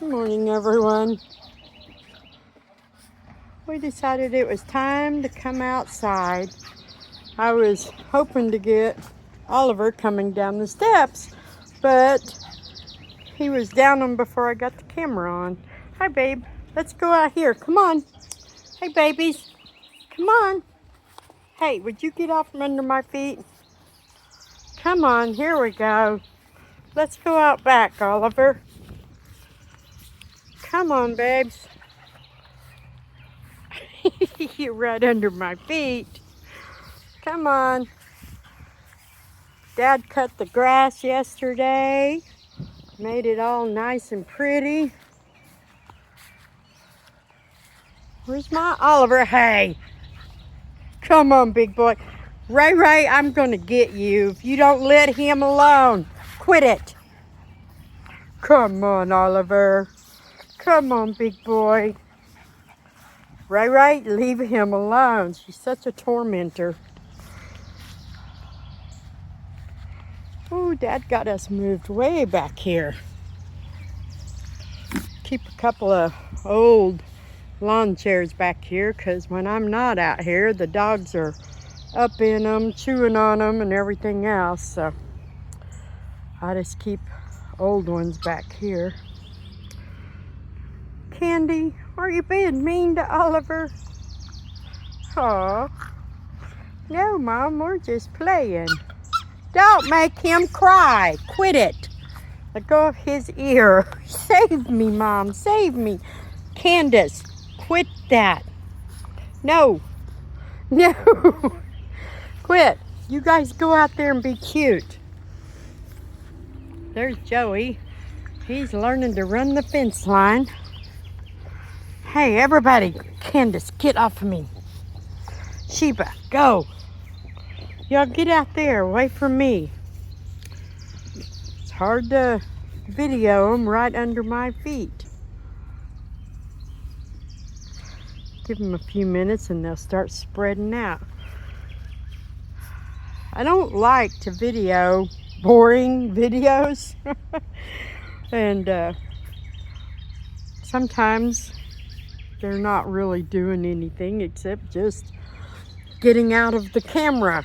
Good morning, everyone. We decided it was time to come outside. I was hoping to get Oliver coming down the steps, but he was down them before I got the camera on. Hi, babe. Let's go out here. Come on. Hey, babies. Come on. Hey, would you get off from under my feet? Come on. Here we go. Let's go out back, Oliver. Come on, babes. You're right under my feet. Come on. Dad cut the grass yesterday. Made it all nice and pretty. Where's my Oliver? Hey. Come on, big boy. Ray, I'm gonna get you if you don't let him alone. Quit it. Come on, Oliver. Come on, big boy. Ray, leave him alone. She's such a tormentor. Oh, Dad got us moved way back here. Keep a couple of old lawn chairs back here because when I'm not out here, the dogs are up in them, chewing on them and everything else. So I just keep old ones back here. Candy, are you being mean to Oliver? Aw. No, Mom, we're just playing. Don't make him cry. Quit it. Let go of his ear. Save me, Mom. Save me. Candace, quit that. No. No. Quit. You guys go out there and be cute. There's Joey. He's learning to run the fence line. Hey, everybody. Candace, get off of me. Sheba, go. Y'all get out there, away from me. It's hard to video them right under my feet. Give them a few minutes and they'll start spreading out. I don't like to video boring videos. And sometimes they're not really doing anything except just getting out of the camera.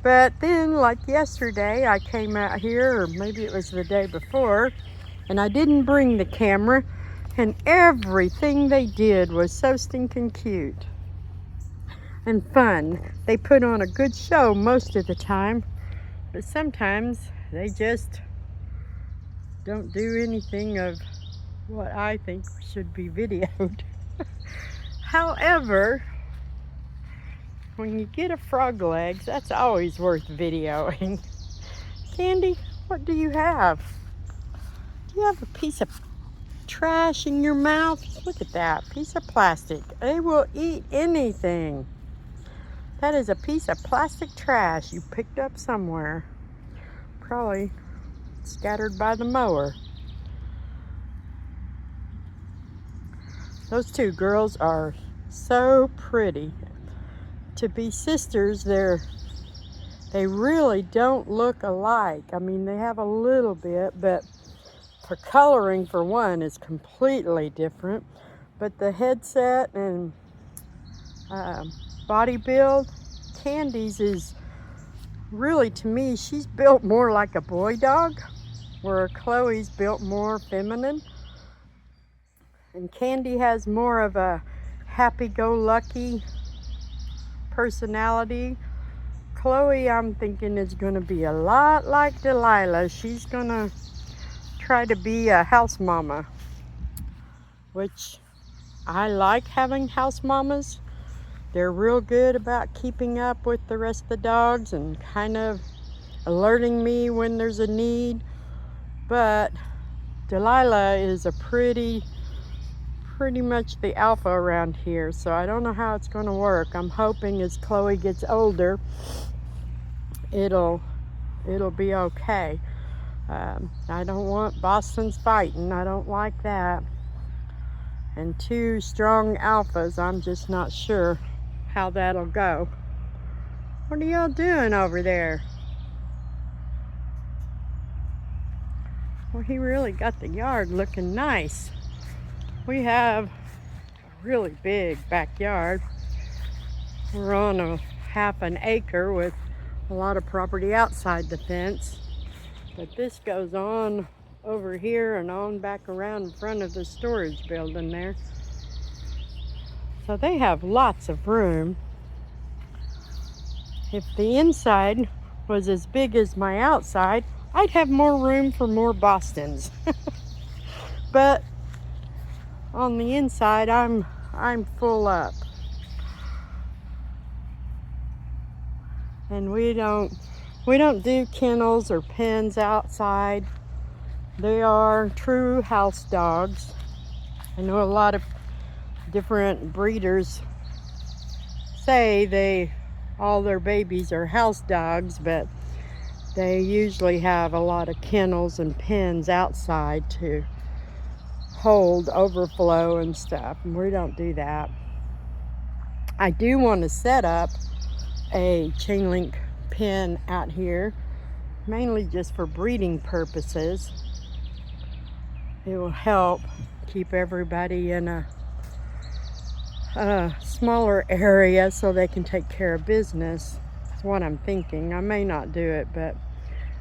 But then, like yesterday, I came out here, or maybe it was the day before, and I didn't bring the camera, and everything they did was so stinking cute and fun. They put on a good show most of the time, but sometimes they just don't do anything of what I think should be videoed. However, when you get a frog legs, that's always worth videoing. Candy, what do you have? Do you have a piece of trash in your mouth? Look at that piece of plastic. They will eat anything. That is a piece of plastic trash you picked up somewhere. Probably scattered by the mower. Those two girls are so pretty. To be sisters, they really don't look alike. I mean, they have a little bit, but for coloring, for one, is completely different. But the headset and body build, Candy's is really, to me, she's built more like a boy dog, where Chloe's built more feminine. And Candy has more of a happy-go-lucky personality. Chloe, I'm thinking, is going to be a lot like Delilah. She's going to try to be a house mama, which I like having house mamas. They're real good about keeping up with the rest of the dogs and kind of alerting me when there's a need. But Delilah is a pretty much the alpha around here, so I don't know how it's going to work. I'm hoping as Chloe gets older, it'll be okay. I don't want Boston's fighting. I don't like that. And two strong alphas, I'm just not sure how that'll go. What are y'all doing over there? Well, he really got the yard looking nice. We have a really big backyard. We're on a half an acre with a lot of property outside the fence. But this goes on over here and on back around in front of the storage building there. So they have lots of room. If the inside was as big as my outside, I'd have more room for more Bostons. But on the inside, I'm full up. And we don't do kennels or pens outside. They are true house dogs. I know a lot of different breeders say all their babies are house dogs, but they usually have a lot of kennels and pens outside to hold overflow and stuff, and we don't do that. I do want to set up a chain link pen out here, mainly just for breeding purposes. It will help keep everybody in a smaller area so they can take care of business. That's what I'm thinking. I may not do it, but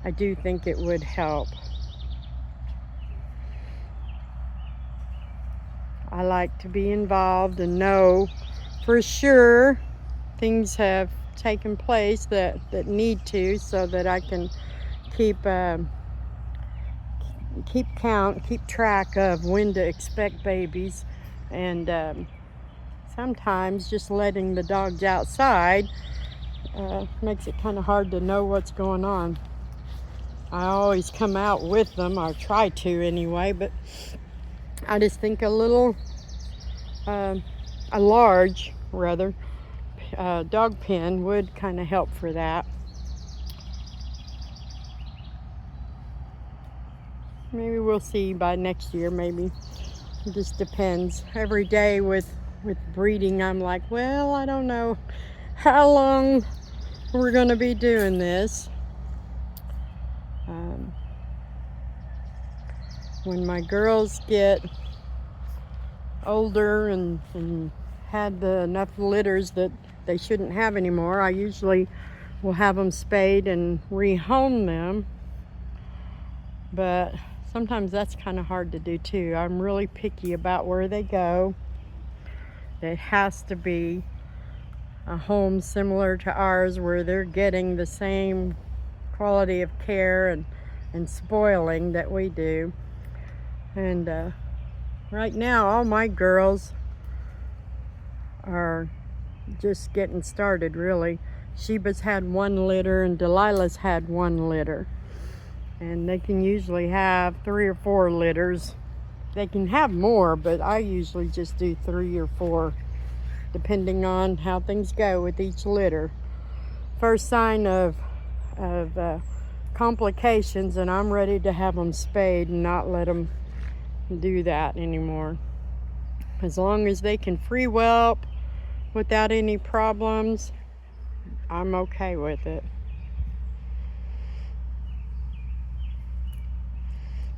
I do think it would help. I like to be involved and know for sure things have taken place that need to, so that I can keep count, keep track of when to expect babies. And sometimes just letting the dogs outside makes it kind of hard to know what's going on. I always come out with them, or try to anyway, but I just think a large dog pen would kind of help for that. Maybe we'll see by next year, maybe. It just depends. Every day with breeding, I'm like, well, I don't know how long we're going to be doing this. When my girls get older and had enough litters that they shouldn't have anymore, I usually will have them spayed and rehome them. But sometimes that's kind of hard to do too. I'm really picky about where they go. It has to be a home similar to ours, where they're getting the same quality of care and spoiling that we do. And right now, all my girls are just getting started, really. Sheba's had 1 litter and Delilah's had 1 litter. And they can usually have 3 or 4 litters. They can have more, but I usually just do 3 or 4, depending on how things go with each litter. First sign of complications, and I'm ready to have them spayed and not let them do that anymore. As long as they can free whelp without any problems, I'm okay with it.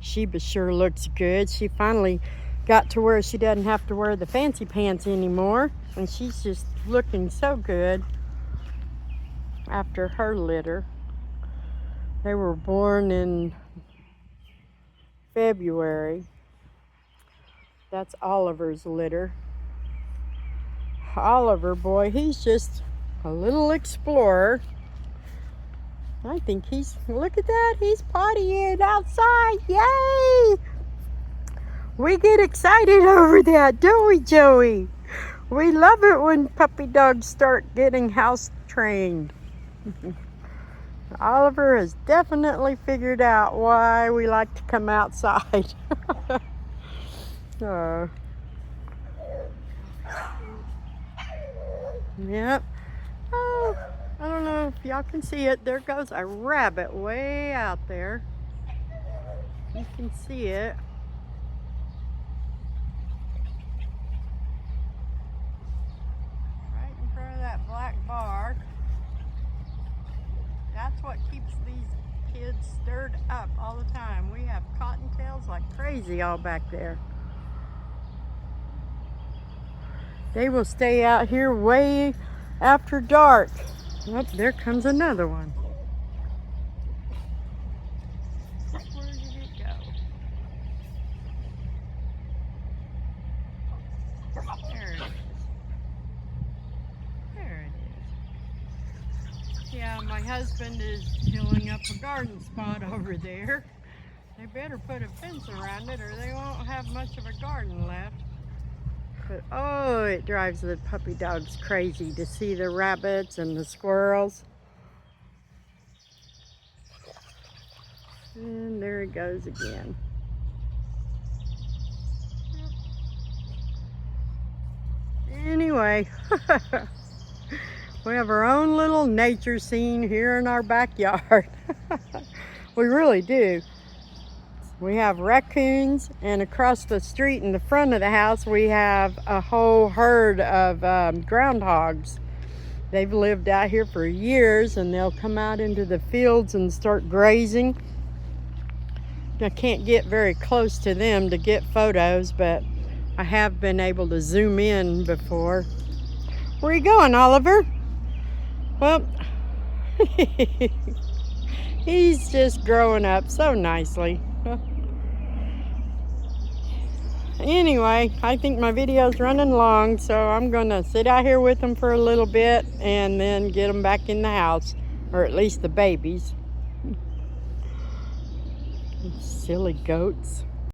Sheba sure looks good. She finally got to where she doesn't have to wear the fancy pants anymore, and she's just looking so good after her litter. They were born in February. That's Oliver's litter. Oliver, boy, he's just a little explorer. I think look at that, he's pottying outside. Yay! We get excited over that, don't we, Joey? We love it when puppy dogs start getting house trained. Oliver has definitely figured out why we like to come outside. Yep. Oh, I don't know if y'all can see it. There goes a rabbit way out there. You can see it. Right in front of that black bar. That's what keeps these kids stirred up all the time. We have cottontails like crazy all back there. They will stay out here way after dark. Oh, there comes another one. Where did it go? There it is. There it is. Yeah, my husband is filling up a garden spot over there. They better put a fence around it or they won't have much of a garden left. But oh, it drives the puppy dogs crazy to see the rabbits and the squirrels. And there he goes again. Anyway, we have our own little nature scene here in our backyard. We really do. We have raccoons, and across the street in the front of the house we have a whole herd of groundhogs. They've lived out here for years, and they'll come out into the fields and start grazing. I can't get very close to them to get photos, but I have been able to zoom in before. Where are you going, Oliver? Well, he's just growing up so nicely. Anyway, I think my video's running long, so I'm gonna sit out here with them for a little bit and then get them back in the house, or at least the babies. Silly goats.